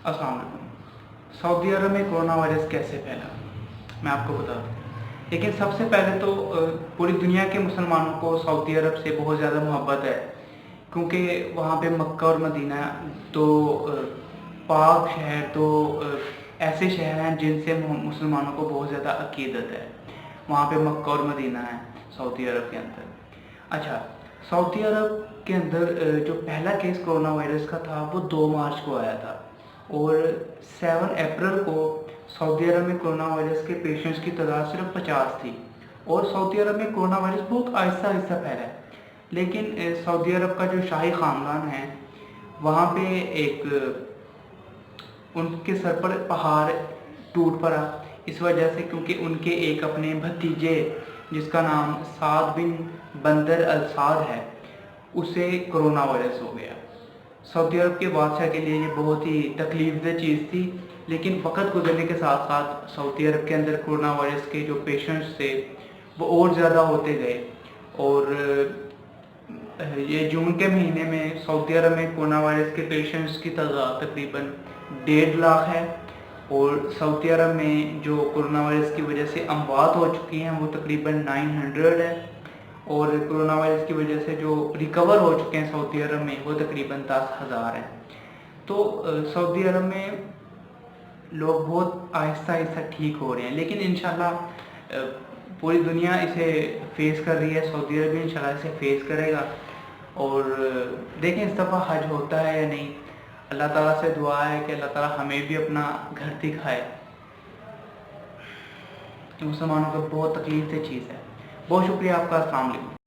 अस्सलाम वालेकुम। सऊदी अरब में कोरोना वायरस कैसे फैला, मैं आपको बता दूँ। लेकिन सबसे पहले तो पूरी दुनिया के मुसलमानों को सऊदी अरब से बहुत ज़्यादा मोहब्बत है, क्योंकि वहाँ पे मक्का और मदीना तो पाक शहर, तो ऐसे शहर हैं जिनसे मुसलमानों को बहुत ज़्यादा अकीदत है। वहाँ पे मक्का और मदीना है सऊदी अरब के अंदर। अच्छा, सऊदी अरब के अंदर जो पहला केस कोरोना वायरस का था वो 2 मार्च को आया था, और 7 अप्रैल को सऊदी अरब में कोरोना वायरस के पेशेंट्स की तादाद सिर्फ 50 थी। और सऊदी अरब में कोरोना वायरस बहुत आहिस्ता आहिस्ता फैला है। लेकिन सऊदी अरब का जो शाही ख़ानदान है, वहाँ पे एक उनके सर पर पहाड़ टूट पड़ा इस वजह से, क्योंकि उनके एक अपने भतीजे जिसका नाम साद बिन बंदर अल साद है, उसे कोरोना वायरस हो गया। सऊदी अरब के बादशाह के लिए ये बहुत ही तकलीफदेह चीज़ थी। लेकिन वक्त गुजरने के साथ साथ सऊदी अरब के अंदर कोरोना वायरस के जो पेशेंट्स थे वो और ज़्यादा होते गए, और ये जून के महीने में सऊदी अरब में कोरोना वायरस के पेशेंट्स की तादाद तकरीबन 1.5 लाख है। और सऊदी अरब में जो कोरोना वायरस की वजह से अमवात हो चुकी हैं वो तकरीबन 900 है, और कोरोना वायरस की वजह से जो रिकवर हो चुके हैं सऊदी अरब में वो तकरीबन 10,000 हैं। तो सऊदी अरब में लोग बहुत आहिस्ता आहिस्ता ठीक हो रहे हैं, लेकिन इंशाल्लाह पूरी दुनिया इसे फेस कर रही है। सऊदी अरब भी इंशाल्लाह इसे फेस करेगा, और देखें इस दफ़ा हज होता है या नहीं। अल्लाह ताला से दुआ है कि अल्लाह ताला हमें भी अपना घर दिखाए। मुसलमानों को बहुत तकलीफ से चीज़ है। बहुत शुक्रिया आपका। अस्सलाम वालेकुम।